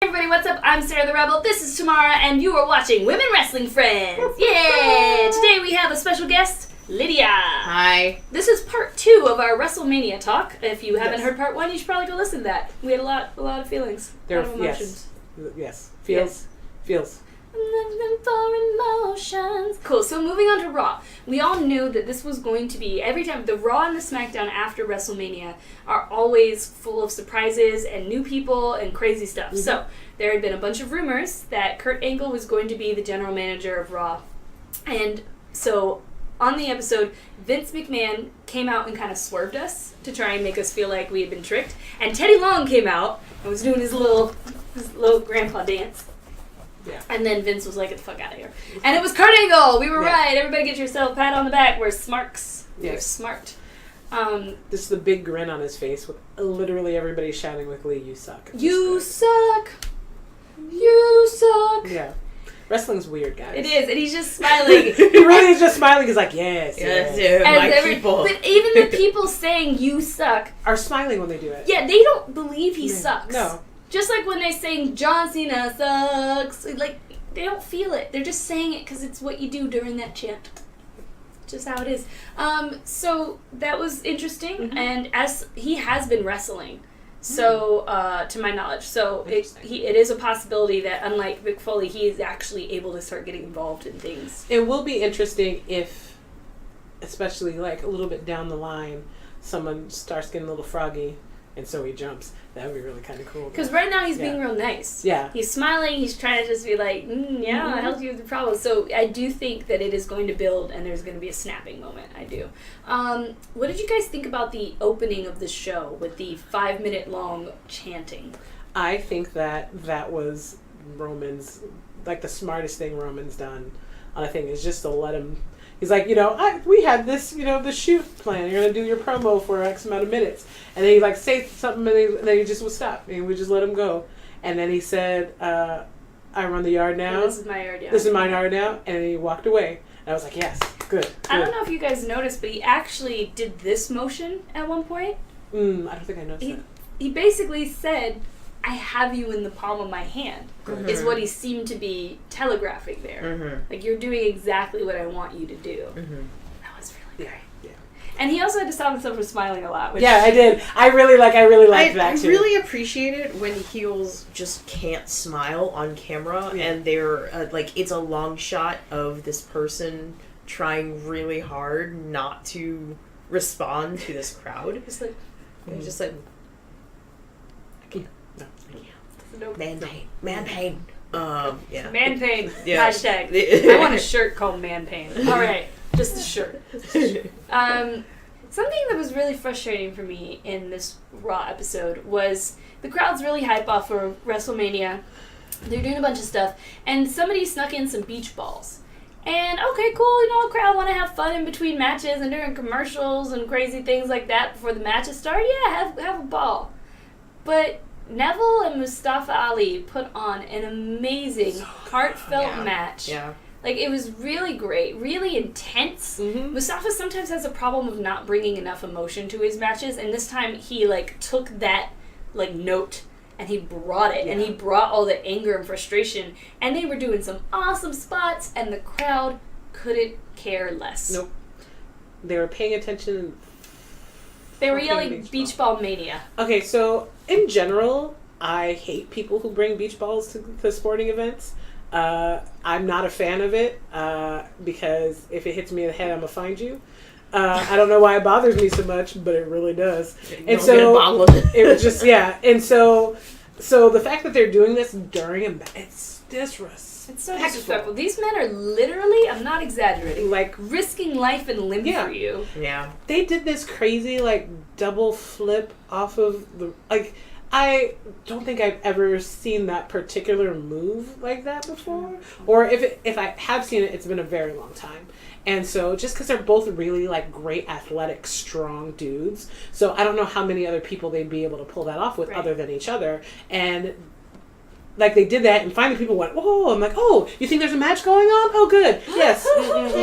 Everybody, what's up? I'm Sarah the Rebel, this is Tamara, and you are watching Women Wrestling Friends! Yeah! Today we have a special guest, Lydia! Hi. This is part 2 of our Wrestlemania talk. If you haven't heard part 1, you should probably go listen to that. We had a lot of feelings. A lot of emotions. Yes. Feels. For emotions. Cool, so moving on to Raw. We all knew that this was going to be, every time, the Raw and the SmackDown after WrestleMania are always full of surprises and new people and crazy stuff. Mm-hmm. So, there had been a bunch of rumors that Kurt Angle was going to be the general manager of Raw. And so, on the episode, Vince McMahon came out and kind of swerved us to try and make us feel like we had been tricked. And Teddy Long came out and was doing his little grandpa dance. Yeah. And then Vince was like, get the fuck out of here. And it was Kurt Angle! We were right! Everybody get yourself a pat on the back. We're smarks. Yes. We're smart. This is the big grin on his face with literally everybody shouting with Lee, you suck. You suck! You suck! Yeah. Wrestling's weird, guys. It is, and he's just smiling. He really is just smiling. He's like, yes. People. But even the people saying you suck are smiling when they do it. Yeah, they don't believe he sucks. No. Just like when they sing John Cena sucks, like, they don't feel it. They're just saying it because it's what you do during that chant. Just how it is. So that was interesting, and as he has been wrestling, so to my knowledge, so it is a possibility that unlike Mick Foley, he is actually able to start getting involved in things. It will be interesting if, especially like a little bit down the line, someone starts getting a little froggy, and so he jumps. That would be really kind of cool. Because right now he's being real nice. Yeah. He's smiling. He's trying to just be like, I helped you with the problem. So I do think that it is going to build and there's going to be a snapping moment. I do. What did you guys think about the opening of the show with the 5-minute long chanting? I think that was Roman's, like the smartest thing Roman's done on a thing is just to let him. He's like, we had this, the shoot plan. You're going to do your promo for X amount of minutes. And then he, like, say something, and then he just would stop. And we just let him go. And then he said, I run the yard now. This is my yard now. This is my yard now. And then he walked away. And I was like, yes, good. I don't know if you guys noticed, but he actually did this motion at one point. I don't think I noticed that. He basically said, I have you in the palm of my hand, is what he seemed to be telegraphing there. Like, you're doing exactly what I want you to do. That was really great. Yeah. And he also had to stop himself from smiling a lot. Which I did. I really liked that too. I really appreciate it when heels just can't smile on camera, and they're it's a long shot of this person trying really hard not to respond to this crowd. Just like, just like, Man pain. Yeah. Man pain. Yeah. Hashtag. I want a shirt called Man Pain. All right, just a shirt. Something that was really frustrating for me in this Raw episode was the crowd's really hype off for WrestleMania. They're doing a bunch of stuff, and somebody snuck in some beach balls. And okay, cool, crowd want to have fun in between matches and during commercials and crazy things like that before the matches start. Yeah, have a ball. But Neville and Mustafa Ali put on an amazing, heartfelt match. Yeah. Like, it was really great, really intense. Mustafa sometimes has a problem of not bringing enough emotion to his matches, and this time he, took that, note, and he brought it, and he brought all the anger and frustration, and they were doing some awesome spots, and the crowd couldn't care less. Nope. They were paying attention. They were yelling beach ball mania. Okay, so in general, I hate people who bring beach balls to sporting events. I'm not a fan of it because if it hits me in the head, I'm going to find you. I don't know why it bothers me so much, but it really does. And so it was just, And so the fact that they're doing this during a match, it's disrespectful. It's so disrespectful. These men are literally, I'm not exaggerating, risking life and limb for you. Yeah. They did this crazy, double flip off of the, I don't think I've ever seen that particular move like that before. Or if I have seen it, it's been a very long time. And so just because they're both really great athletic, strong dudes. So I don't know how many other people they'd be able to pull that off with other than each other. And they did that, and finally people went, "Oh!" I'm like, "Oh, you think there's a match going on? Oh, good. Yes." Here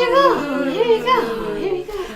you go.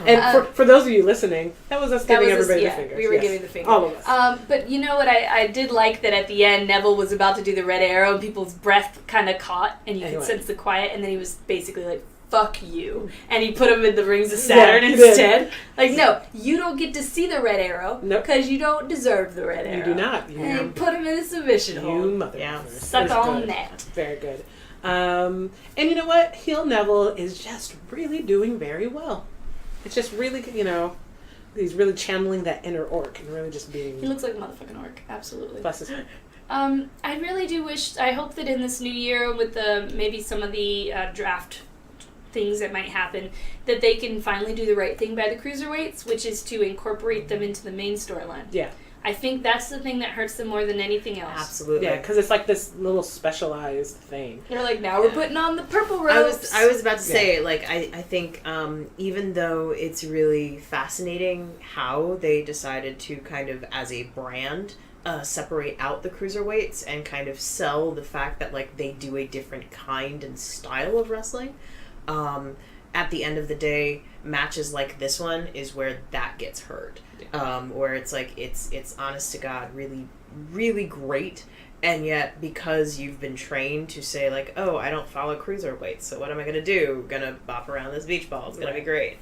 And for those of you listening, that was us giving everybody the fingers. We were giving the finger. All of us. But you know what? I did like that at the end, Neville was about to do the red arrow, and people's breath kind of caught, and you could sense the quiet, and then he was basically like, fuck you. And he put him in the Rings of Saturn instead. Like, no, you don't get to see the red arrow because you don't deserve the red arrow. You do not. And he put him in a submission hole. You mother. Suck on that. Very good. And you know what? Heel Neville is just really doing very well. It's just really, he's really channeling that inner orc and really just being... He looks like a motherfucking orc. Absolutely. Bless his heart. I really do I hope that in this new year with maybe some of the draft things that might happen, that they can finally do the right thing by the cruiserweights, which is to incorporate them into the main storyline. Yeah. I think that's the thing that hurts them more than anything else. Absolutely. Yeah, because it's like this little specialized thing. They're like, now we're putting on the purple robes. I was about to say, like, I think even though it's really fascinating how they decided to kind of, as a brand, separate out the cruiserweights and kind of sell the fact that, like, they do a different kind and style of wrestling. At the end of the day, matches like this one is where that gets heard. Where it's like, it's honest to God, really, really great. And yet, because you've been trained to say, like, oh, I don't follow cruiserweights, so what am I going to do? Gonna bop around this beach ball. It's going to be great.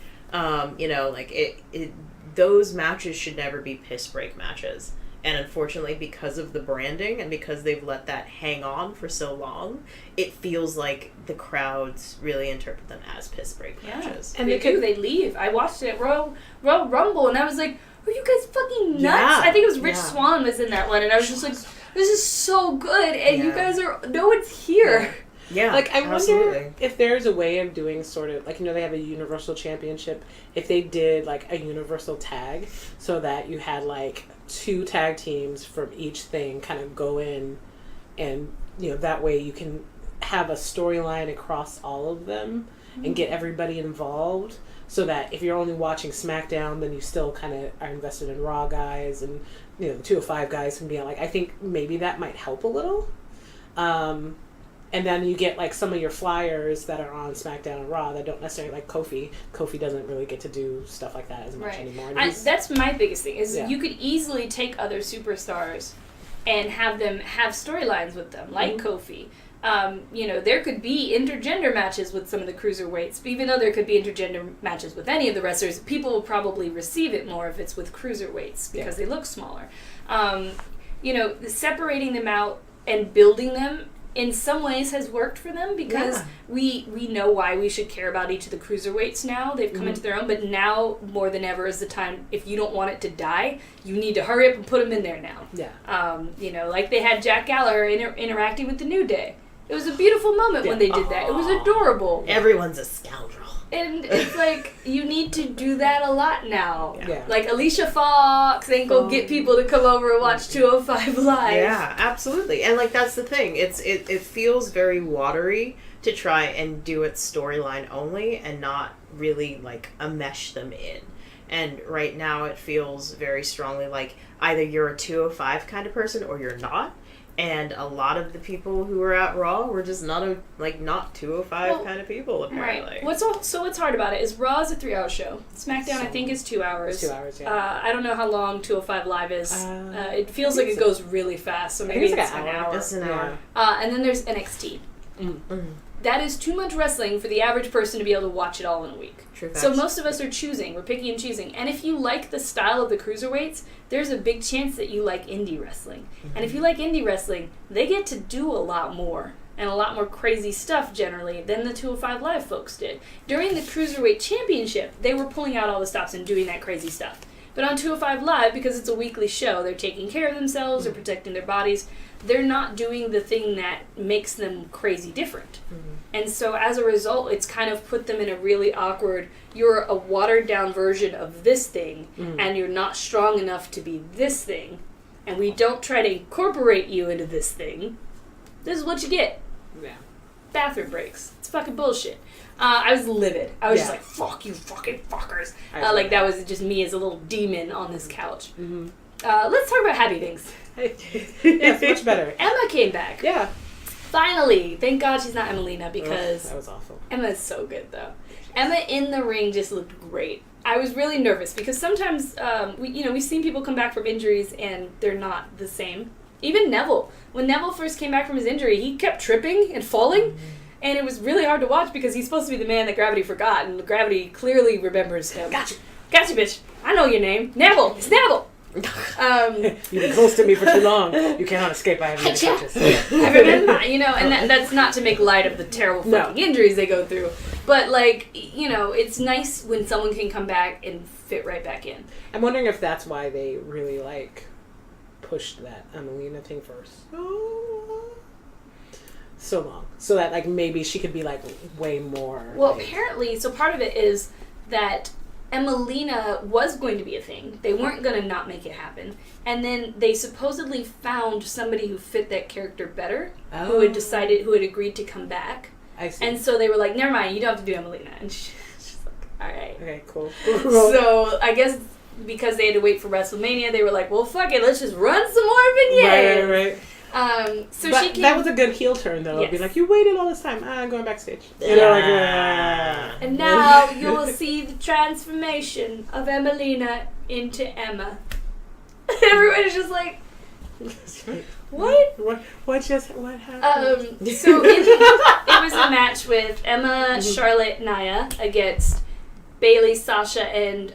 Those matches should never be piss break matches. And unfortunately, because of the branding and because they've let that hang on for so long, it feels like the crowds really interpret them as piss break matches. And they leave. I watched it at Royal Rumble, and I was like, are you guys fucking nuts? Yeah. I think it was Rich Swann was in that one, and I was just like, this is so good, and you guys no one's here. Yeah, like, I wonder if there's a way of doing sort of, like, they have a Universal Championship, if they did, like, a Universal Tag, so that you had, like, 2 tag teams from each thing kind of go in, and, that way you can have a storyline across all of them and get everybody involved, so that if you're only watching SmackDown, then you still kind of are invested in Raw guys, and, the 205 guys can be on, like, I think maybe that might help a little. And then you get, like, some of your flyers that are on SmackDown and Raw that don't necessarily, like Kofi. Kofi doesn't really get to do stuff like that as much anymore. That's my biggest thing, is you could easily take other superstars and have them have storylines with them, like Kofi. There could be intergender matches with some of the cruiserweights, even though there could be intergender matches with any of the wrestlers, people will probably receive it more if it's with cruiserweights, because they look smaller. Separating them out and building them in some ways has worked for them, because we know why we should care about each of the cruiserweights now. They've come into their own, but now more than ever is the time, if you don't want it to die, you need to hurry up and put them in there now. Yeah. Like they had Jack Gallagher interacting with the New Day. It was a beautiful moment when they did that. It was adorable. Everyone's a scoundrel. And it's like, you need to do that a lot now. Yeah. Like Alicia Fox ain't gonna get people to come over and watch 205 Live. Yeah, absolutely. And like, that's the thing. It feels very watery to try and do its storyline only and not really like mesh them in. And right now it feels very strongly like either you're a 205 kind of person or you're not. And a lot of the people who were at Raw were just not 205 kind of people, apparently. Right. What's hard about it is Raw is a 3-hour show. SmackDown, I think, is 2 hours. It's 2 hours, yeah. I don't know how long 205 Live is. It feels like it goes really fast, so maybe it's an hour. It's an hour. And then there's NXT. That is too much wrestling for the average person to be able to watch it all in a week. True facts. So most of us are choosing. We're picking and choosing. And if you like the style of the cruiserweights, there's a big chance that you like indie wrestling. And if you like indie wrestling, they get to do a lot more and a lot more crazy stuff generally than the 205 Live folks did. During the Cruiserweight Championship, they were pulling out all the stops and doing that crazy stuff. But on 205 Live, because it's a weekly show, they're taking care of themselves, they're protecting their bodies, they're not doing the thing that makes them crazy different. And so as a result, it's kind of put them in a really awkward, you're a watered down version of this thing, and you're not strong enough to be this thing, and we don't try to incorporate you into this thing. This is what you get. Yeah. Bathroom breaks. It's fucking bullshit. I was livid. I was just like, fuck you fucking fuckers. That was just me as a little demon on this couch. Let's talk about happy things. Yes, much better. Emma came back. Yeah. Finally. Thank God she's not Emelina, because that was awful. Emma is so good, though. Emma in the ring just looked great. I was really nervous because sometimes we've seen people come back from injuries and they're not the same. Even Neville. When Neville first came back from his injury, he kept tripping and falling, and it was really hard to watch because he's supposed to be the man that Gravity forgot, and Gravity clearly remembers him. Gotcha, bitch. I know your name. Neville. It's Neville. You've been close to me for too long. You cannot escape. I have many touches. I remember, and that's not to make light of the terrible fucking injuries they go through, but it's nice when someone can come back and fit right back in. I'm wondering if that's why they really pushed that Emelina thing first so long, so that maybe she could be way more. Well, apparently, so part of it is that Emelina was going to be a thing. They weren't going to not make it happen. And then they supposedly found somebody who fit that character better, who had agreed to come back. I see. And so they were like, never mind, you don't have to do Emelina. And she's like, all right. Okay, cool. So I guess because they had to wait for WrestleMania, they were like, well, fuck it, let's just run some more vignettes. Right. So she came. That was a good heel turn, though. Yes. Be like, you waited all this time. I'm going backstage. And now you will see the transformation of Emelina into Emma. Everyone is just like, what? What happened? So it was a match with Emma, Charlotte, Nia against Bayley, Sasha, and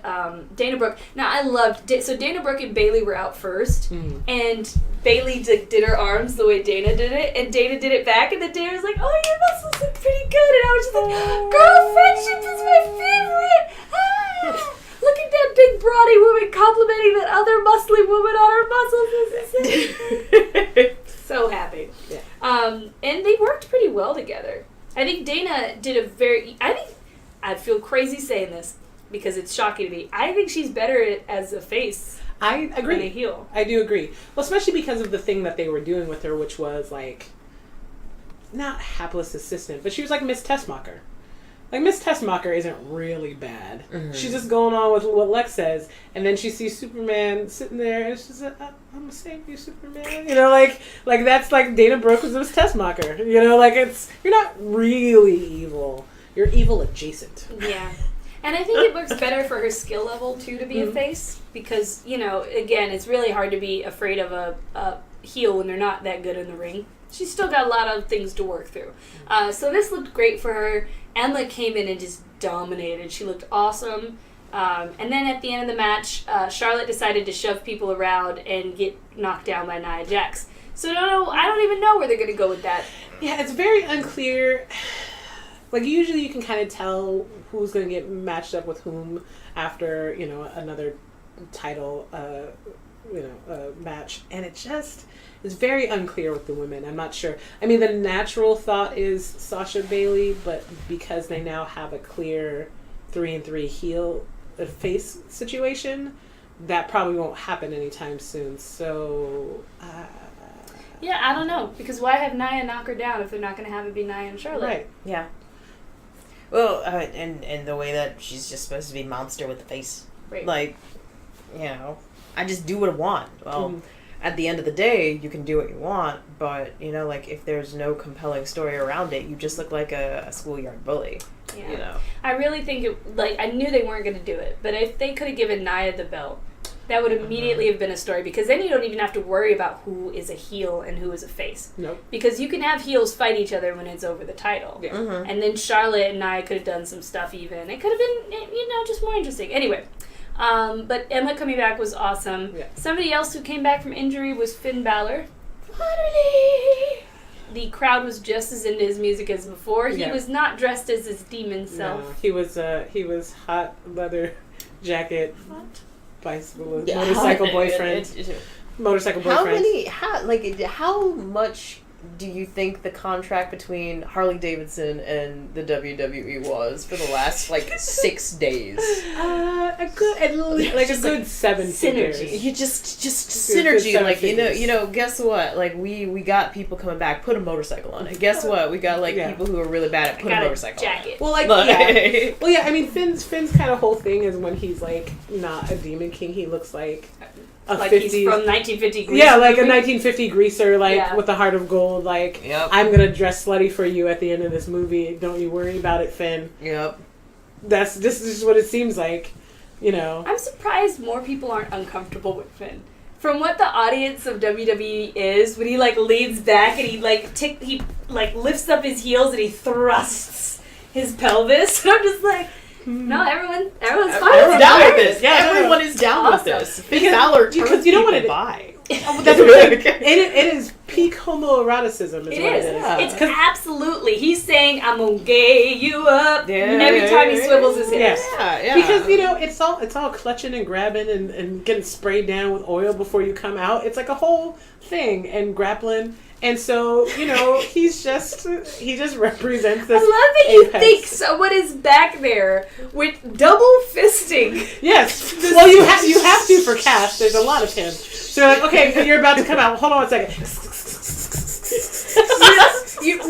Dana Brooke. Now, I loved... So Dana Brooke and Bayley were out first, and Bayley did her arms the way Dana did it, and Dana did it back, and then Dana was like, oh, your muscles look pretty good, and I was just like, girl, friendship is my favorite! Ah, look at that big, brawny woman complimenting that other muscly woman on her muscles. So happy. Yeah. And they worked pretty well together. I think Dana did I feel crazy saying this because it's shocking to me. I think she's better as a face. I agree. Than a heel. I do agree. Well, especially because of the thing that they were doing with her, which was not hapless assistant, but she was like Miss Tessmacher. Miss Tessmacher isn't really bad. Mm-hmm. She's just going on with what Lex says, and then she sees Superman sitting there, and she's like, "I'm gonna save you, Superman." That's like Dana Brooke was Miss Tessmacher. You're not really evil. You're evil adjacent. Yeah. And I think it works better for her skill level, too, to be a face. Because, again, it's really hard to be afraid of a heel when they're not that good in the ring. She's still got a lot of things to work through. So this looked great for her. Emma came in and just dominated. She looked awesome. And then at the end of the match, Charlotte decided to shove people around and get knocked down by Nia Jax. So I don't even know where they're going to go with that. Yeah, it's very unclear. Usually you can kind of tell who's going to get matched up with whom after, another title, match. And it just is very unclear with the women. I'm not sure. I mean, the natural thought is Sasha Bayley, but because they now have a clear 3-3 heel face situation, that probably won't happen anytime soon. So, yeah, I don't know. Because why have Nia knock her down if they're not going to have it be Nia and Charlotte? Right. Yeah. Well, and the way that she's just supposed to be monster with the face. Right. I just do what I want. Well, at the end of the day, you can do what you want, but, if there's no compelling story around it, you just look like a schoolyard bully. Yeah. I really think I knew they weren't going to do it, but if they could have given Nia the belt, that would immediately have been a story, because then you don't even have to worry about who is a heel and who is a face. Nope. Because you can have heels fight each other when it's over the title. Yeah. Mm-hmm. And then Charlotte and Nia could have done some stuff even. It could have been, just more interesting. Anyway, but Emma coming back was awesome. Yeah. Somebody else who came back from injury was Finn Balor. Finally! The crowd was just as into his music as before. He was not dressed as his demon self. No, he was hot leather jacket. What? Bicycle, motorcycle boyfriend. Motorcycle boyfriend. How much do you think the contract between Harley Davidson and the WWE was for the last 6 days? A good 7 figures. Synergy. You just synergy. Guess what? We got people coming back. Put a motorcycle on it. Guess what? We got people who are really bad at putting a motorcycle on it. Well, I mean, Finn's kind of whole thing is when he's not a demon king, he looks like a 50s, he's from 1950 greaser. Yeah, a 1950 greaser, with the heart of gold. Yep. I'm gonna dress slutty for you at the end of this movie. Don't you worry about it, Finn. Yep. this is what it seems like, you know. I'm surprised more people aren't uncomfortable with Finn. From what the audience of WWE is, when he like leans back and he lifts up his heels and he thrusts his pelvis, and I'm just like, no, everyone's fine. Everyone's down with it. this. Yeah, everyone is down with this. Finn Balor turns you know what people it by. That's what it is peak homoeroticism. It is. Yeah. It's absolutely. He's saying, "I'm gonna gay you up." Every time he swivels his hips. Yeah. Because it's all clutching and grabbing and getting sprayed down with oil before you come out. It's like a whole thing, and grappling. And so, he just represents this. I love that you think someone is back there with double fisting. Yes. Well, you have to for Cash. There's a lot of him. So you're like, okay, you're about to come out. Hold on one second.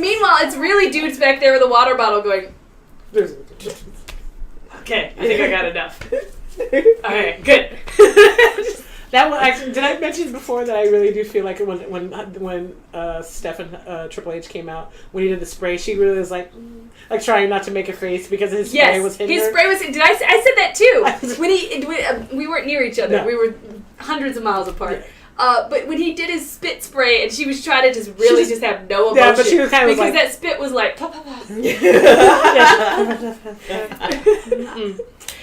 Meanwhile, it's really dudes back there with a water bottle going, okay, I think I got enough. Alright, good. That one, actually, did I mention before that I really do feel like when Steph and Triple H came out, when he did the spray, she really was like trying not to make a face because his spray was hitting her. His spray was. I said that too. When we weren't near each other, we were hundreds of miles apart. Yeah. But when he did his spit spray, and she was trying to just have no emotion. Yeah, but she was kind of because that spit was like.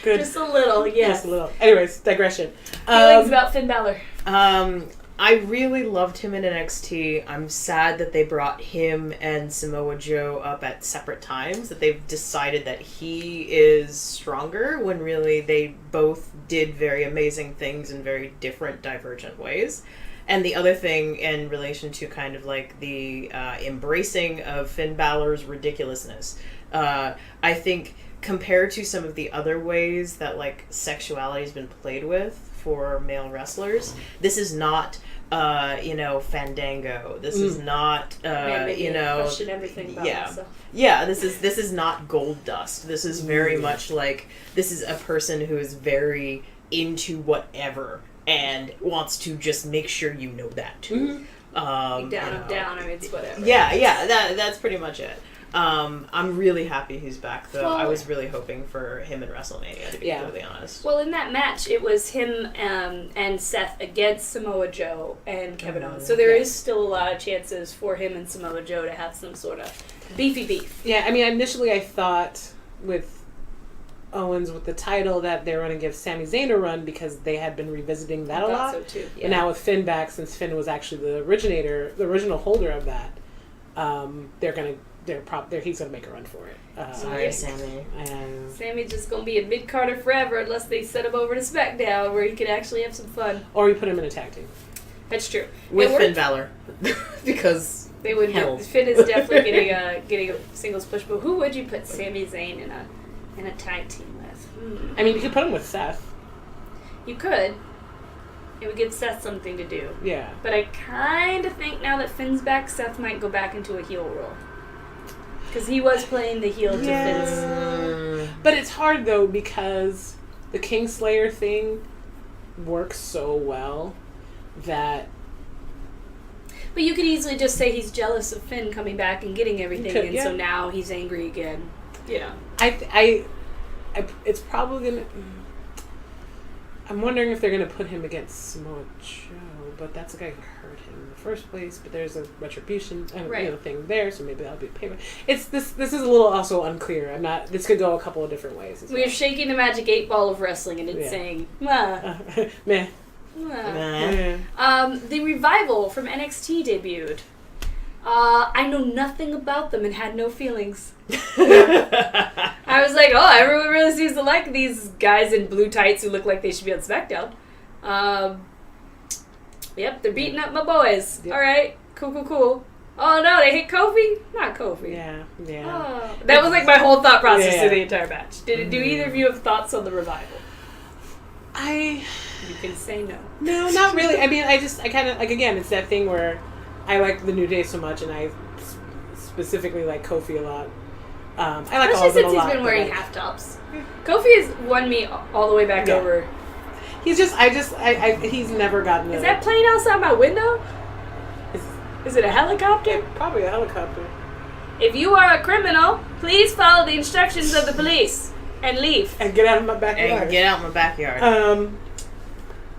Good. Just a little, yes. Just a little. Anyways, digression. Feelings about Finn Balor. I really loved him in NXT. I'm sad that they brought him and Samoa Joe up at separate times, that they've decided that he is stronger when really they both did very amazing things in very different, divergent ways. And the other thing in relation to kind of like the embracing of Finn Balor's ridiculousness, I think compared to some of the other ways that like sexuality has been played with for male wrestlers, this is not Fandango. This is not question everything about myself. Yeah, this is not Gold Dust. This is very much like, this is a person who is very into whatever and wants to just make sure you know that too. I'm down, or it's whatever. Yeah, that's pretty much it. I'm really happy he's back, though. Well, I was really hoping for him in WrestleMania, to be completely honest. Well, in that match, it was him and Seth against Samoa Joe and Kevin Owens. So there is still a lot of chances for him and Samoa Joe to have some sort of beefy beef. Yeah, I mean, initially I thought with Owens with the title that they were going to give Sami Zayn a run because they had been revisiting that a lot. I thought so, too. Yeah. And now with Finn back, since Finn was actually the original holder of that, he's gonna make a run for it. Sorry, Sammy. Sammy's just gonna be a mid-carder forever unless they set him over to SmackDown where he can actually have some fun. Or you put him in a tag team. That's true. With Finn Balor, because they would. Finn is definitely getting a singles push. But who would you put Sami Zayn in a tag team with? I mean, you could put him with Seth. You could. It would give Seth something to do. Yeah. But I kind of think now that Finn's back, Seth might go back into a heel role. Because he was playing the heel to Finn's. But it's hard, though, because the Kingslayer thing works so well that... But you could easily just say he's jealous of Finn coming back and getting everything, so now he's angry again. Yeah. It's probably going to... I'm wondering if they're going to put him against Samoa Joe, but that's the guy who hurt him in the first place. But there's a retribution thing there, so maybe that'll be a payback. This is a little also unclear. This could go a couple of different ways. We're shaking the magic 8-ball of wrestling, and it's saying, meh. Meh. The Revival from NXT debuted. I know nothing about them and had no feelings. I was like, everyone really seems to like these guys in blue tights who look like they should be on SmackDown. Yep, they're beating up my boys. Yep. Alright, cool. Oh no, they hit Kofi? Not Kofi. Yeah. Oh. That was like my whole thought process through the entire match. Do either of you have thoughts on the Revival? You can say no. No, not really. I mean, I kind of, like, again, it's that thing where I like the New Day so much, and I specifically like Kofi a lot. I like all of them a lot. Especially since he's been wearing half tops. Kofi has won me all the way back over. He's just, he's never gotten. Is that plane outside my window? Is it a helicopter? Probably a helicopter. If you are a criminal, please follow the instructions of the police. And leave. And get out of my backyard. And get out of my backyard.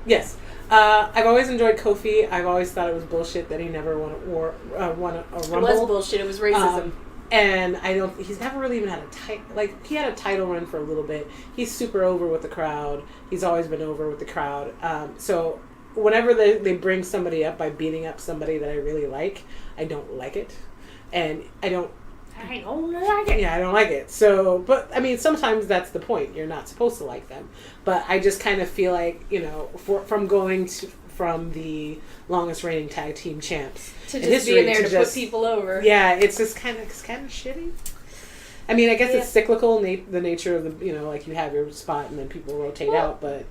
Yes. I've always enjoyed Kofi. I've always thought it was bullshit that he never won a Rumble. It was bullshit. It was racism. And he's never really even had a title. Like, he had a title run for a little bit. He's super over with the crowd. He's always been over with the crowd. So whenever they bring somebody up by beating up somebody that I really like, I don't like it. And I don't like it. Yeah, I don't like it. So, but, I mean, sometimes that's the point. You're not supposed to like them. But I just kind of feel like, from the longest reigning tag team champs to just be in there to put people over. Yeah, it's just kind of shitty. I mean, I guess it's cyclical, the nature of the, like you have your spot and then people rotate out, but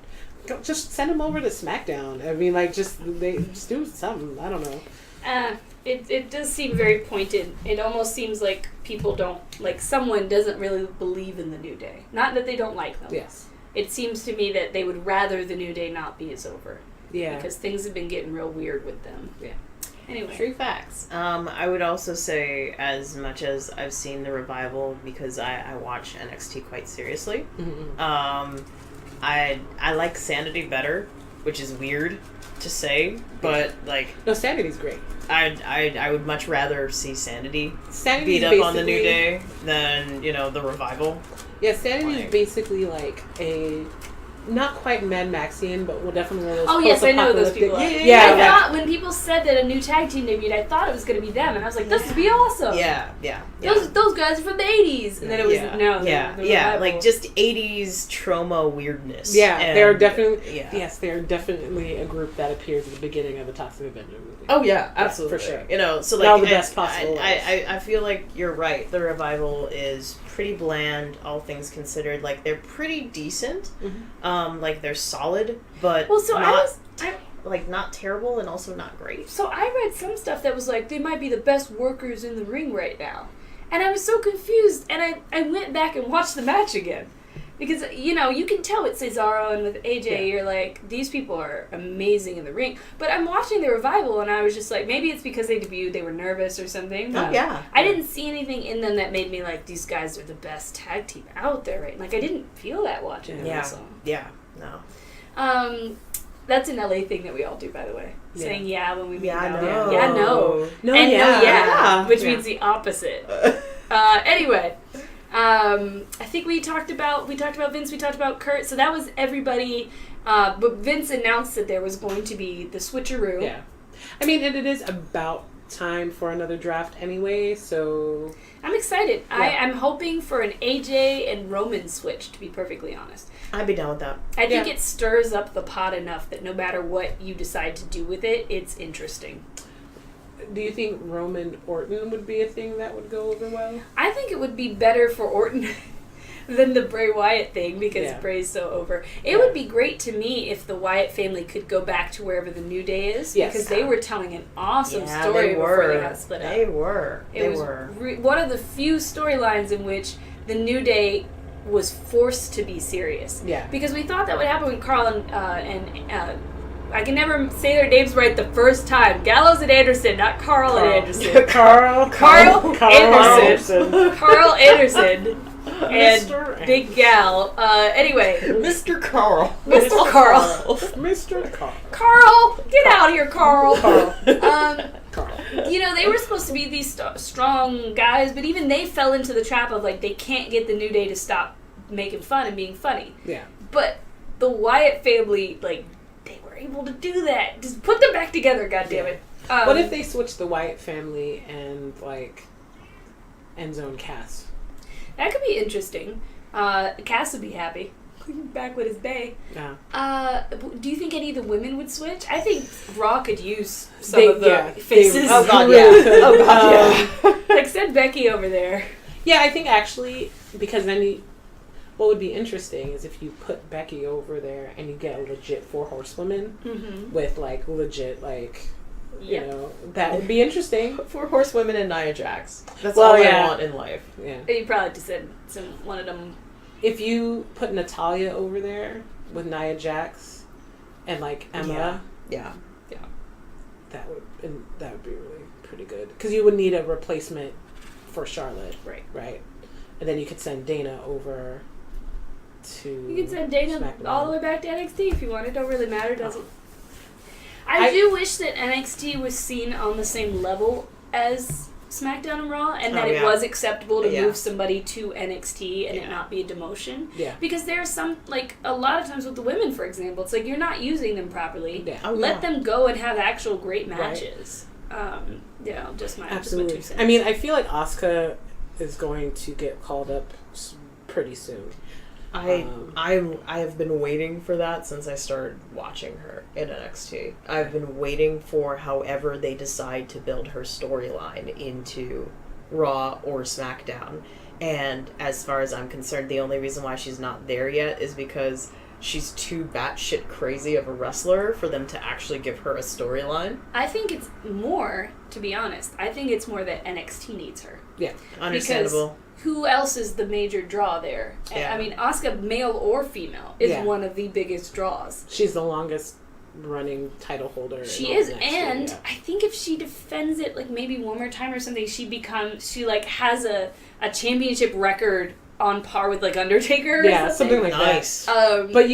just send them over to SmackDown. I mean, like, just do something. I don't know. It does seem very pointed. It almost seems like people someone doesn't really believe in the New Day. Not that they don't like them. Yes. It seems to me that they would rather the New Day not be as over. Yeah. Because things have been getting real weird with them. Yeah. Anyway. True facts. I would also say, as much as I've seen the Revival, because I watch NXT quite seriously, I like Sanity better, which is weird to say, but no, Sanity's great. I would much rather see Sanity Sanity's beat up on the New Day than the Revival. Yeah, Sanity is basically like a not quite Mad Maxian, but definitely one of those. Oh yes, I know who those people are. Yeah. I thought when people said that a new tag team debuted, I thought it was going to be them, and I was like, "This would be awesome." Yeah. Those guys are from the '80s, and then it was like just '80s trauma weirdness. Yeah, they're definitely they are definitely a group that appears at the beginning of the Toxic Avenger movie. Oh yeah, absolutely, for sure. So all the best possible. I feel like you're right. The Revival is pretty bland, all things considered. Like, they're pretty decent. Like, they're solid, but not terrible and also not great. So I read some stuff that was like, they might be the best workers in the ring right now. And I was so confused, and I went back and watched the match again. Because, you can tell with Cesaro and with AJ, you're like, these people are amazing in the ring. But I'm watching the Revival, and I was just like, maybe it's because they debuted, they were nervous or something. But I didn't see anything in them that made me like, these guys are the best tag team out there, right? Like, I didn't feel that watching them. No. That's an LA thing that we all do, by the way. Saying when we meet no. Yeah, no. No, and yeah. which means the opposite. Anyway. I think we talked about Vince, we talked about Kurt, so that was everybody, but Vince announced that there was going to be the switcheroo. Yeah. I mean, and it is about time for another draft anyway, so... I'm excited. Yeah. I'm hoping for an AJ and Roman switch, to be perfectly honest. I'd be down with that. I think it stirs up the pot enough that no matter what you decide to do with it, it's interesting. Do you think Roman Orton would be a thing that would go over well? I think it would be better for Orton than the Bray Wyatt thing, because Bray's so over. It would be great to me if the Wyatt family could go back to wherever the New Day is, because they were telling an awesome story before they got split up. They were. It was one of the few storylines in which the New Day was forced to be serious. Yeah. Because we thought that would happen with Carl and I can never say their names right the first time. Gallows and Anderson, not Carl and Anderson. Carl Anderson. Carl Anderson. And Big Gal. Anyway. Mr. Carl. Mr. Carl. Mr. Carl. Carl! Get out of here, Carl. Carl. Carl. They were supposed to be these strong guys, but even they fell into the trap of, like, they can't get the New Day to stop making fun and being funny. Yeah. But the Wyatt family, like, they were able to do that. Just put them back together, goddammit. What if they switched the Wyatt family and, like, Enzo and Cass? That could be interesting. Cass would be happy. Back with his bae. Yeah. Do you think any of the women would switch? I think Raw could use some of the faces. Oh god, yeah. Oh god, yeah. Like, send Becky over there. Yeah, I think actually, because then what would be interesting is if you put Becky over there and you get a legit 4 horsewomen with, like, legit, like, you know, that would be interesting. 4 horsewomen and Nia Jax. That's all I want in life. Yeah. You probably have to send one of them. If you put Natalya over there with Nia Jax and, like, Emma, yeah, that would be really pretty good, because you would need a replacement for Charlotte, right? And then you could send Dana over to You can send Dana SmackDown. all the way back to NXT if you want. It don't really matter, does it? I do wish that NXT was seen on the same level as SmackDown and Raw, and that it was acceptable to move somebody to NXT and it not be a demotion. Yeah. Because there's some, like, a lot of times with the women, for example, it's like you're not using them properly. Yeah. Let them go and have actual great matches. Just my 2 cents. I mean, I feel like Asuka is going to get called up pretty soon. I have been waiting for that since I started watching her in NXT. I've been waiting for however they decide to build her storyline into Raw or SmackDown. And as far as I'm concerned, the only reason why she's not there yet is because she's too batshit crazy of a wrestler for them to actually give her a storyline. I think it's more, to be honest, I think it's more that NXT needs her. Yeah. Understandable. Because who else is the major draw there? Yeah. I mean, Asuka, male or female, is one of the biggest draws. She's the longest running title holder. She is, and I think if she defends it, like, maybe one more time or something, she has a championship record on par with, like, Undertaker or something like nice. that. But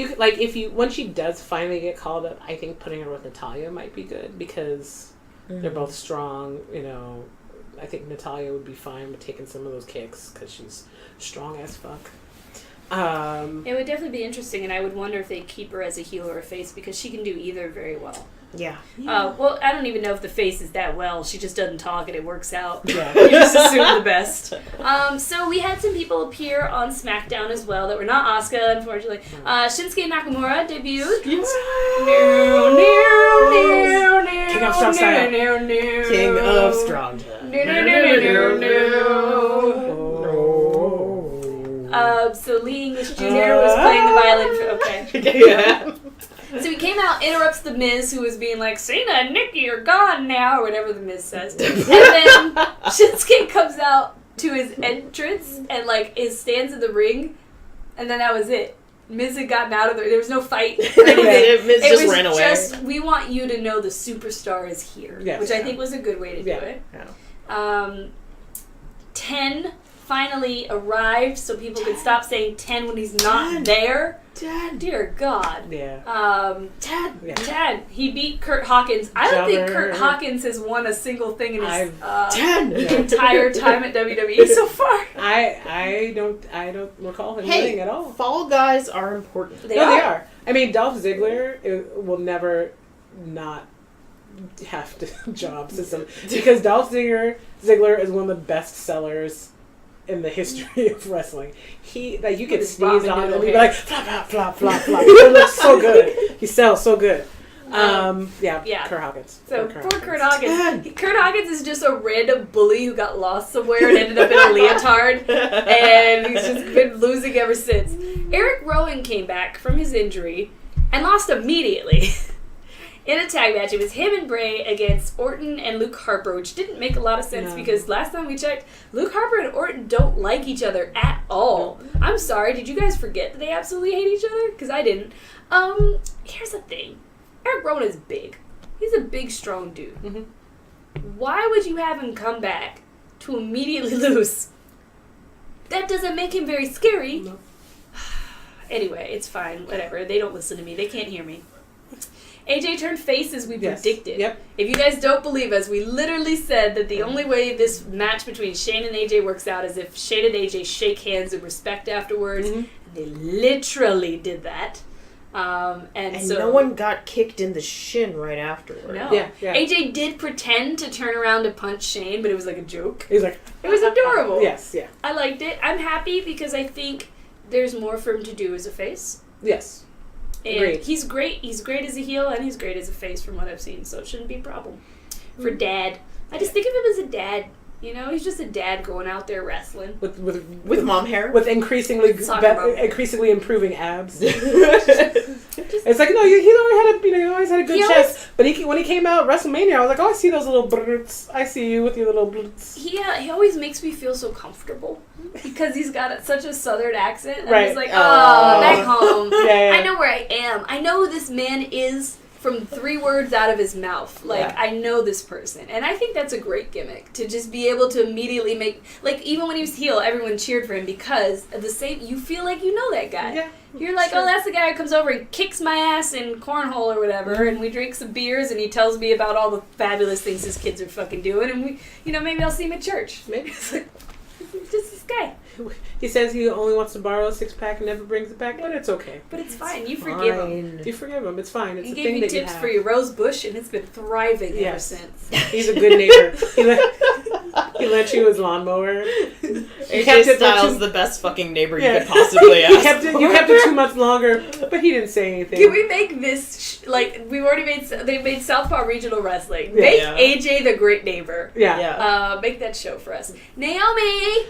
when she does finally get called up, I think putting her with Natalya might be good because they're both strong, I think Natalya would be fine with taking some of those kicks because she's strong as fuck. It would definitely be interesting, and I would wonder if they keep her as a heel or a face because she can do either very well. Yeah. Well, I don't even know if the face is that well. She just doesn't talk, and it works out. Yeah. You just assume the best. So we had some people appear on SmackDown as well that were not Asuka, unfortunately. Shinsuke Nakamura debuted. King of Strong Style. King of Strong Style. So Lee English Jr. was playing the violin. Yeah. So he came out, interrupts the Miz, who was being like, Cena and Nikki are gone now, or whatever the Miz says. And then Shinsuke comes out to his entrance and stands in the ring, and then that was it. Miz had gotten out of there. There was no fight or anything. Miz just ran away. Just, we want you to know the superstar is here, which I think was a good way to do it. Yeah. 10 finally arrived, so people could stop saying 10 when he's not there. 10. Dear God. Yeah. 10. Yeah. 10. He beat Kurt Hawkins. I don't think Kurt Hawkins has won a single thing in his 10. entire time at WWE so far. I don't recall him winning at all. Fall guys are important. They are. I mean, Dolph Ziggler will never not have to job system because Dolph Ziggler is one of the best sellers in the history of wrestling. You could sneeze on him and he'd be like flop flop flop flop flop. It looks so good. He sells so good. Kurt Hawkins. So poor Kurt Hawkins. Kurt Hawkins is just a random bully who got lost somewhere and ended up in a leotard, and he's just been losing ever since. Eric Rowan came back from his injury and lost immediately. In a tag match, it was him and Bray against Orton and Luke Harper, which didn't make a lot of sense because last time we checked, Luke Harper and Orton don't like each other at all. No. I'm sorry, did you guys forget that they absolutely hate each other? Because I didn't. Here's the thing. Eric Rowan is big. He's a big, strong dude. Mm-hmm. Why would you have him come back to immediately lose? That doesn't make him very scary. No. Anyway, it's fine. Whatever. They don't listen to me. They can't hear me. AJ turned face as we predicted. Yep. If you guys don't believe us, we literally said that the only way this match between Shane and AJ works out is if Shane and AJ shake hands in respect afterwards. Mm-hmm. And they literally did that. And so no one got kicked in the shin right afterwards. No. Yeah. AJ did pretend to turn around to punch Shane, but it was like a joke. He was like... It was adorable. Yes, yeah. I liked it. I'm happy because I think there's more for him to do as a face. Yes. And Agreed. He's great. He's great as a heel, and he's great as a face from what I've seen, so it shouldn't be a problem. For Dad. I just think of him as a dad. You know, he's just a dad going out there wrestling. With mom hair? With increasingly improving abs. It's like, no, he always had a good chest. But when he came out at WrestleMania, I was like, oh, I see those little blurts. I see you with your little blurts. He always makes me feel so comfortable. Because he's got such a southern accent. And right. I'm just like, back home. Yeah. I know where I am. I know who this man is. from 3 words out of his mouth. Like, I know this person. And I think that's a great gimmick, to just be able to immediately make, like, even when he was heel, everyone cheered for him because of the same, you feel like you know that guy. Yeah. You're like, oh, that's the guy who comes over and kicks my ass in cornhole or whatever, and we drink some beers, and he tells me about all the fabulous things his kids are fucking doing, and we, maybe I'll see him at church. Maybe it's like, it's just this guy. He says he only wants to borrow a 6-pack and never brings it back, but it's okay. But it's fine. You forgive him. You forgive him. It's fine. It's he a gave thing you that tips you have. for your rose bush, and it's been thriving ever since. He's a good neighbor. He lent you his lawnmower. AJ Styles the best fucking neighbor you could possibly ask. You kept it 2 months longer, but he didn't say anything. Can we make this we've already they made Southpaw Regional Wrestling. Make AJ the Great Neighbor. Make that show for us. Naomi!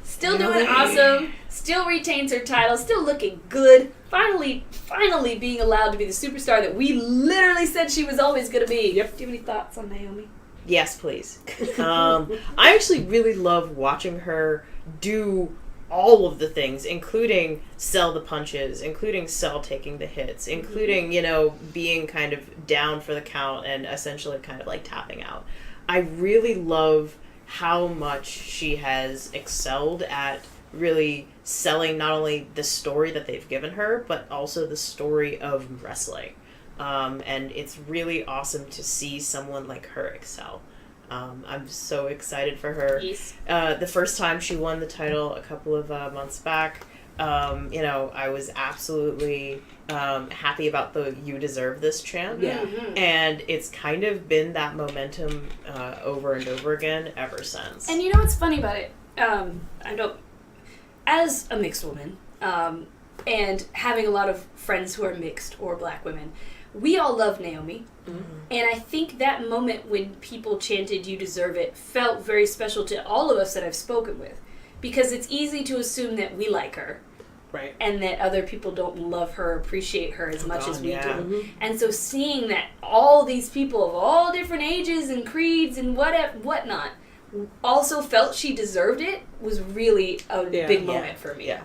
Still doing awesome. Still retains her title. Still looking good. Finally being allowed to be the superstar that we literally said she was always going to be. Yep. Do you have any thoughts on Naomi? Yes, please. I actually really love watching her do all of the things, including sell the punches, including sell taking the hits, including, being kind of down for the count and essentially kind of like tapping out. I really love how much she has excelled at really selling not only the story that they've given her, but also the story of wrestling. And it's really awesome to see someone like her excel. I'm so excited for her. Yes. The first time she won the title a couple of months back, I was absolutely happy about the "You deserve this" chant. Yeah. Mm-hmm. And it's kind of been that momentum over and over again ever since. And you know what's funny about it? As a mixed woman, and having a lot of friends who are mixed or black women, we all love Naomi. Mm-hmm. And I think that moment when people chanted "You deserve it" felt very special to all of us that I've spoken with. Because it's easy to assume that we like her. Right. And that other people don't love her, appreciate her as much as we do. Mm-hmm. And so seeing that all these people of all different ages and creeds and whatnot also felt she deserved it was really a big moment for me. Yeah.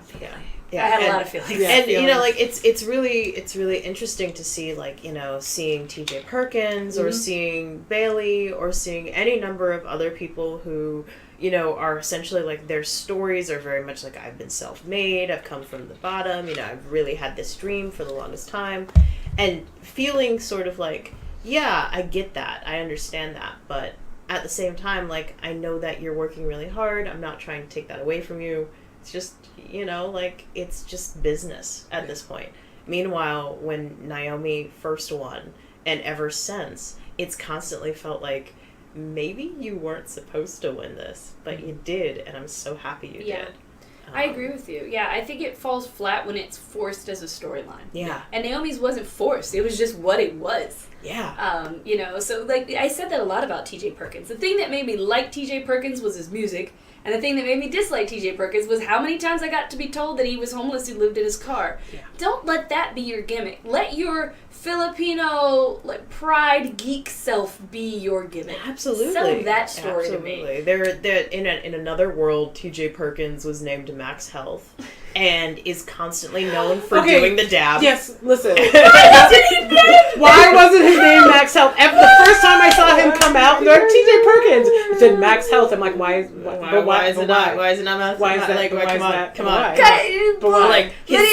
I had a lot of feelings. Yeah, and it's really interesting to see seeing TJ Perkins or seeing Bailey or seeing any number of other people who are essentially like their stories are very much like, I've been self-made, I've come from the bottom, I've really had this dream for the longest time, and feeling sort of like, I get that, I understand that, but at the same time, like, I know that you're working really hard, I'm not trying to take that away from you. It's just, it's just business at this point. Meanwhile, when Naomi first won, and ever since, it's constantly felt like, maybe you weren't supposed to win this, but you did, and I'm so happy you did. I agree with you. Yeah, I think it falls flat when it's forced as a storyline. Yeah. And Naomi's wasn't forced. It was just what it was. Yeah. So, like, I said that a lot about TJ Perkins. The thing that made me like TJ Perkins was his music, and the thing that made me dislike TJ Perkins was how many times I got to be told that he was homeless who lived in his car. Yeah. Don't let that be your gimmick. Let your Filipino, like, pride geek self be your gimmick. Absolutely. Sell that story to me. There in another world, TJ Perkins was named Max Health and is constantly known for doing the dab. Yes, listen. Why wasn't his name Max Health? The first time I saw him come out, they're like, TJ Perkins. It said Max Health. I'm like, why is it not Max? Why is that? Like, come on. But like his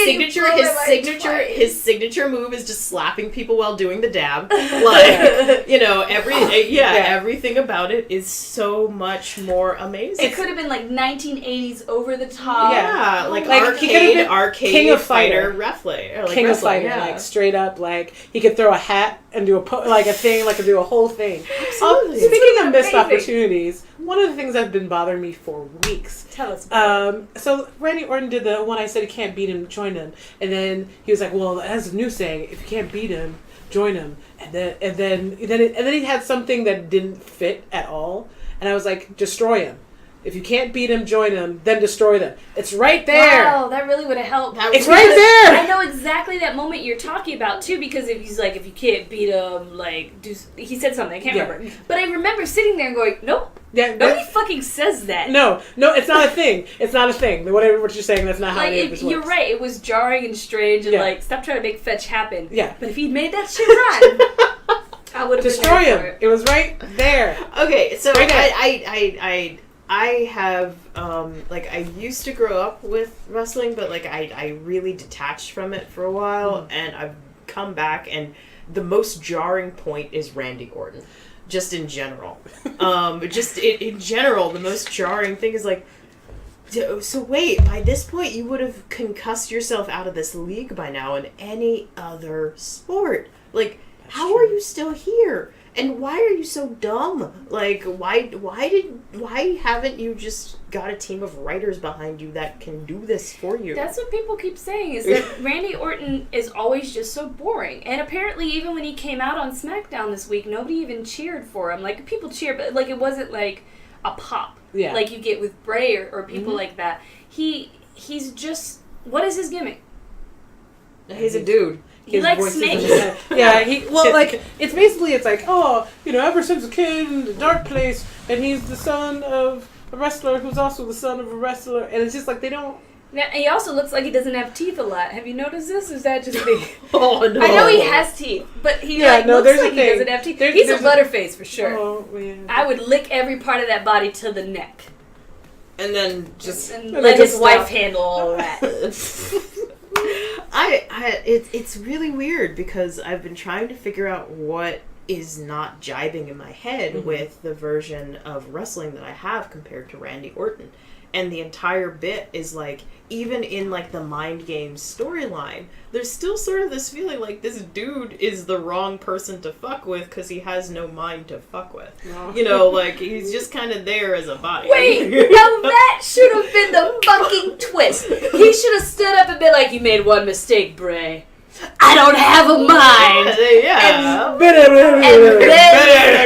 signature move is just slapping people while doing the dab. Like, everything about it is so much more amazing. It could have been like 1980s over the top. Yeah, like arcade King of fighter wrestling. King of Fighter, like straight up, like he could throw a hat and do do a whole thing. Absolutely. Speaking of missed opportunities, one of the things that's been bothering me for weeks. Tell us about it. So Randy Orton did the one I said he can't beat him, join him, and then he was like, well, that's a new saying, if you can't beat him, join him, and then he had something that didn't fit at all, and I was like, destroy him. If you can't beat him, join him, then destroy them. It's right there. Wow, that really would have helped. It's right there. I know exactly that moment you're talking about too, because if he's like, if you can't beat him, like, he said something, I can't remember. But I remember sitting there and going, nope. Yeah, nobody fucking says that. No, it's not a thing. It's not a thing. Whatever what you're saying, that's not how it works. You're right. It was jarring and strange, and like, stop trying to make fetch happen. Yeah. But if he'd made that shit run, I would have destroy him. It was right there. Okay, so right I have like I used to grow up with wrestling, but like I really detached from it for a while, and I've come back, and the most jarring point is Randy Orton. Just in general. Just in general, the most jarring thing is like, so wait, by this point you would have concussed yourself out of this league by now in any other sport. Like, how are you still here? And why are you so dumb? Like, why haven't you just got a team of writers behind you that can do this for you? That's what people keep saying, is that Randy Orton is always just so boring. And apparently even when he came out on SmackDown this week, nobody even cheered for him. Like, people cheered, but like, it wasn't like a pop. Yeah. Like you get with Bray or people like that. He's just, what is his gimmick? He's a dude. He likes snakes. Yeah, it's like, oh, ever since a kid in the dark place, and he's the son of a wrestler who's also the son of a wrestler, and it's just like they don't. Now, he also looks like he doesn't have teeth a lot. Have you noticed this? Or is that just me? Oh, no. I know he has teeth, but he looks like he doesn't have teeth. He's a butterface for sure. Oh, man. I would lick every part of that body to the neck. And then just... And let his wife handle all of that. It's really weird because I've been trying to figure out what is not jibing in my head with the version of wrestling that I have compared to Randy Orton. And the entire bit is like, even in like the Mind Games storyline, there's still sort of this feeling like this dude is the wrong person to fuck with because he has no mind to fuck with. No. Like he's just kind of there as a body. Wait, now that should have been the fucking twist. He should have stood up and been like, "You made one mistake, Bray. I don't have a mind." And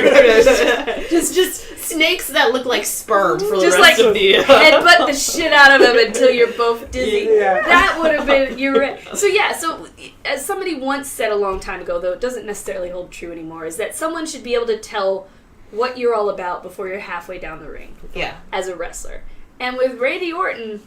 then just snakes that look like sperm for the just rest like of the headbutt the shit out of him until you're both dizzy. Yeah. That would have been So as somebody once said a long time ago, though it doesn't necessarily hold true anymore, is that someone should be able to tell what you're all about before you're halfway down the ring. Yeah. As a wrestler. And with Randy Orton,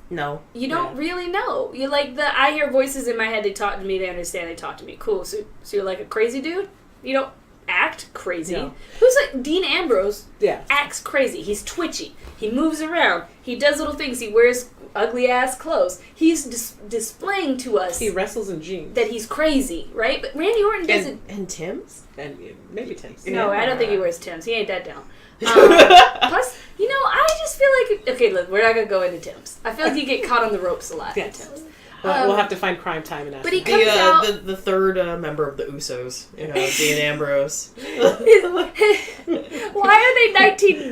no. You don't really know. You like I hear voices in my head, they talk to me, they understand, they talk to me. Cool. So you're like a crazy dude? You don't act crazy. No. Who's like Dean Ambrose? Yeah. Acts crazy. He's twitchy. He moves around. He does little things. He wears ugly ass clothes. He's displaying to us. He wrestles in jeans. That he's crazy, right? But Randy Orton doesn't. And Tim's? And maybe Tim's. No, I don't think he wears Tim's. He ain't that down. Plus, I just feel like okay, look, we're not gonna go into Tim's. I feel like you get caught on the ropes a lot. Yeah. In Tim's. We'll have to find crime time and ask. But he comes out. The third member of the Usos, Dean Ambrose. Why are they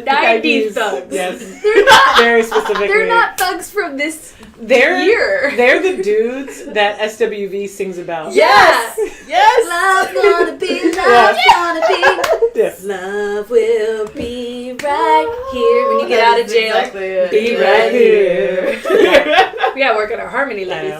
1990s thugs? Yes, they're not very specifically. They're not thugs from this year. They're the dudes that SWV sings about. Yes, yes. Love gonna be, love gonna be. Yes. Love will be right here when you get out of jail. Exactly be right here. We gotta work on our harmony, ladies.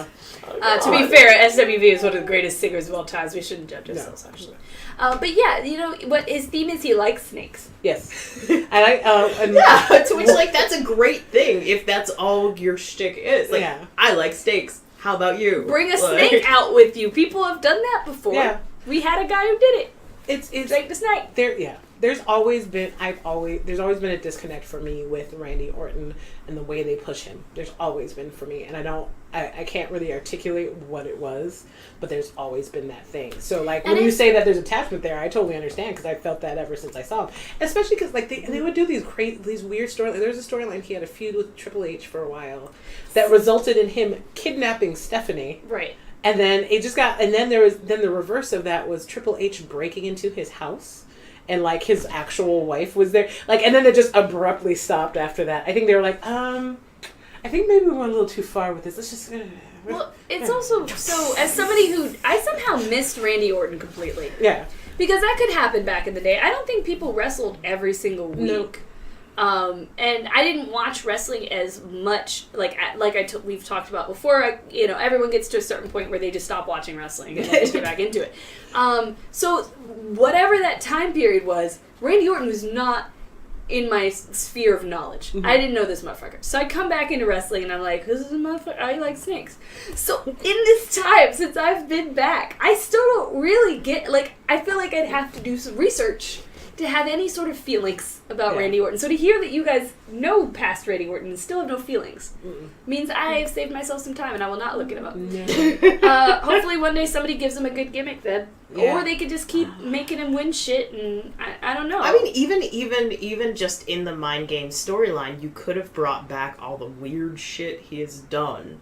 To be fair, SWV is one of the greatest singers of all time. We shouldn't judge ourselves, actually. But yeah, what his theme is, he likes snakes. Yes. To which, like, that's a great thing if that's all your shtick is. Like, I like steaks. How about you? Bring a snake out with you. People have done that before. Yeah. We had a guy who did it. It's Drake the Snake. There's always been a disconnect for me with Randy Orton and the way they push him. There's always been for me, and I can't really articulate what it was, but there's always been that thing. So like when you say that there's attachment there, I totally understand because I felt that ever since I saw him. Especially because like they would do these weird storylines. There's a storyline he had a feud with Triple H for a while that resulted in him kidnapping Stephanie. Right. And then it just got, and then the reverse of that was Triple H breaking into his house. And, like, his actual wife was there. Like, and then it just abruptly stopped after that. I think they were like, I think maybe we went a little too far with this. Let's just... Well, it's also... So, as somebody who... I somehow missed Randy Orton completely. Yeah. Because that could happen back in the day. I don't think people wrestled every single week. And I didn't watch wrestling as much, we've talked about before. Everyone gets to a certain point where they just stop watching wrestling and they just get back into it. So whatever that time period was, Randy Orton was not in my sphere of knowledge. Mm-hmm. I didn't know this motherfucker. So I come back into wrestling and I'm like, this is a motherfucker. I like snakes. So in this time since I've been back, I still don't really get, I feel like I'd have to do some research to have any sort of feelings about Randy Orton. So to hear that you guys know past Randy Orton and still have no feelings means I have saved myself some time and I will not look it up. No. Hopefully one day somebody gives him a good gimmick then. Yeah. Or they could just keep making him win shit and I don't know. I mean, even just in the Mind Game storyline, you could have brought back all the weird shit he has done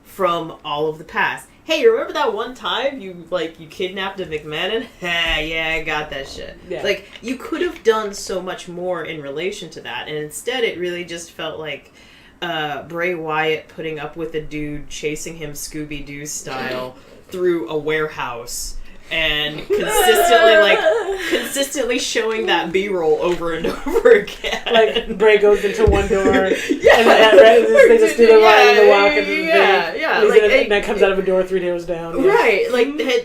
from all of the past. Hey, remember that one time you kidnapped a McMahon? Yeah, I got that shit. Yeah. You could have done so much more in relation to that, and instead it really just felt like Bray Wyatt putting up with a dude chasing him Scooby-Doo style through a warehouse and consistently showing that B-roll over and over again. Bray goes into one door, and they just do the line and the walk, and that comes out of a door 3 doors down. Yeah. Right,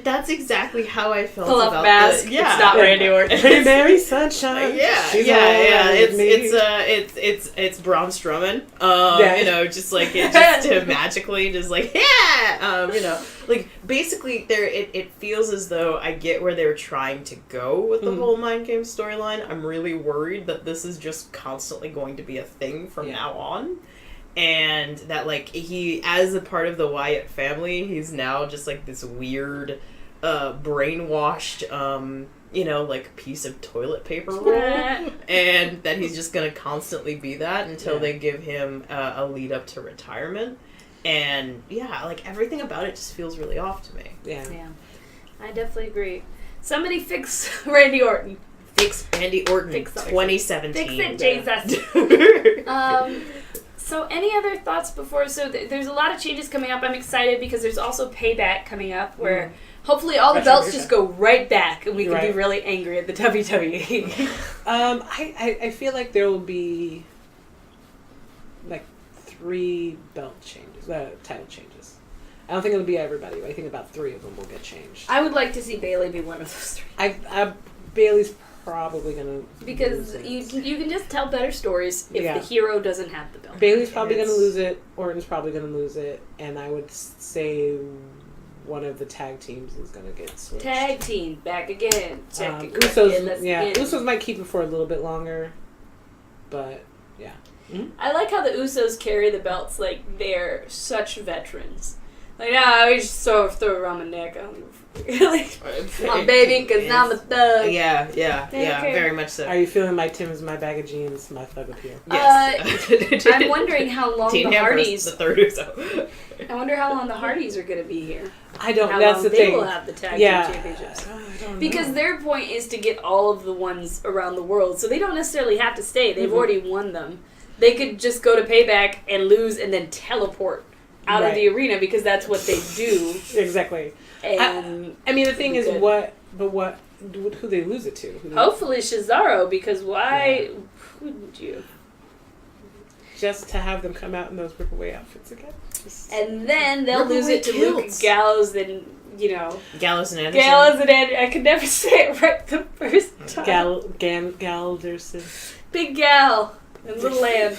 that's exactly how I felt Pull about up mask. It's not Randy Orton. Pretty Mary Sunshine. It's Braun Strowman. Just magically, basically, it feels as though I get where they're trying to go with the whole Mind Game storyline. I'm really worried that this is just constantly going to be a thing from now on. And that, he, as a part of the Wyatt family, he's now just, this weird, brainwashed, piece of toilet paper roll. And that he's just going to constantly be that until they give him a lead up to retirement. And, everything about it just feels really off to me. Yeah. I definitely agree. Somebody fix Randy Orton. Fix Randy Orton. 2017. Fix it, Jesus. So any other thoughts before? So there's a lot of changes coming up. I'm excited because there's also Payback coming up where hopefully all the belts just go right back and we can be really angry at the WWE. I feel like there will be 3 belt changes, title changes. I don't think it'll be everybody, but I think about 3 of them will get changed. I would like to see Bayley be one of those 3. Bayley's probably gonna because you can just tell better stories if the hero doesn't have the belt. Bayley's probably gonna lose it. Orton's probably gonna lose it, and I would say one of the tag teams is gonna get switched. Tag team back again. Usos might keep it for a little bit longer, but yeah. Mm-hmm. I like how the Usos carry the belts like they're such veterans. We just throw it around my neck. I don't give a fuck. My baby, because I'm a thug. Yeah, very much so. Are you feeling my Tim's my bag of jeans, my thug appeal? Yes. I'm wondering how long the Hardys... the third Uso. I wonder how long the Hardys are going to be here. I don't know. That's the thing. They will have the tag team championships. I don't because know. their point is to get all of the ones around the world. So they don't necessarily have to stay. They've already won them. They could just go to Payback and lose and then teleport out of the arena because that's what they do. Exactly. And I mean, the thing is, who they lose it to? Hopefully Cesaro, because why wouldn't you? Just to have them come out in those Ripaway outfits again. And then they'll lose it to Luke Gallows and, Gallows and Anderson. Gallows and Anderson. I could never say it right the first time. Galderson. Big Gal. And Little Lamb.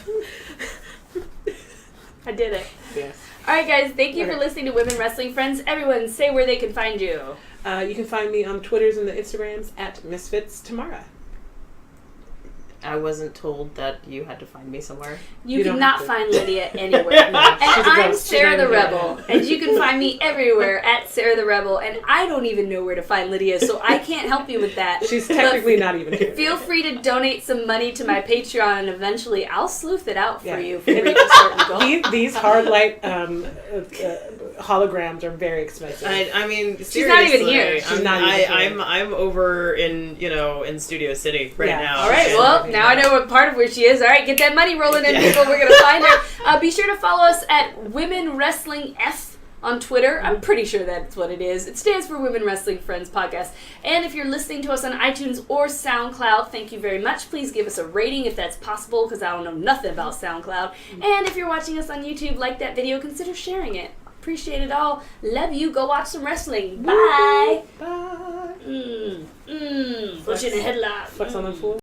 I did it. Yes. Alright guys, thank you for listening to Women Wrestling Friends. Everyone, say where they can find you. You can find me on Twitters and the Instagrams at Misfits Tamara. I wasn't told that you had to find me somewhere. You cannot find Lydia anywhere. And I'm SarahTheRebel. And you can find me everywhere at SarahTheRebel. And I don't even know where to find Lydia, so I can't help you with that. She's technically not even here. Feel free to donate some money to my Patreon, and eventually I'll sleuth it out for you if you reach a certain goal. These hard light holograms are very expensive. I mean, she's not even here. I'm over in in Studio City now. All right. Well, now I know what part of where she is. All right, get that money rolling in, people. We're gonna find her. Be sure to follow us at Women Wrestling F on Twitter. I'm pretty sure that's what it is. It stands for Women Wrestling Friends Podcast. And if you're listening to us on iTunes or SoundCloud, thank you very much. Please give us a rating if that's possible, because I don't know nothing about SoundCloud. And if you're watching us on YouTube, like that video, consider sharing it. Appreciate it all. Love you. Go watch some wrestling. Bye. Bye. Pushing a headlock. Flex on the floor.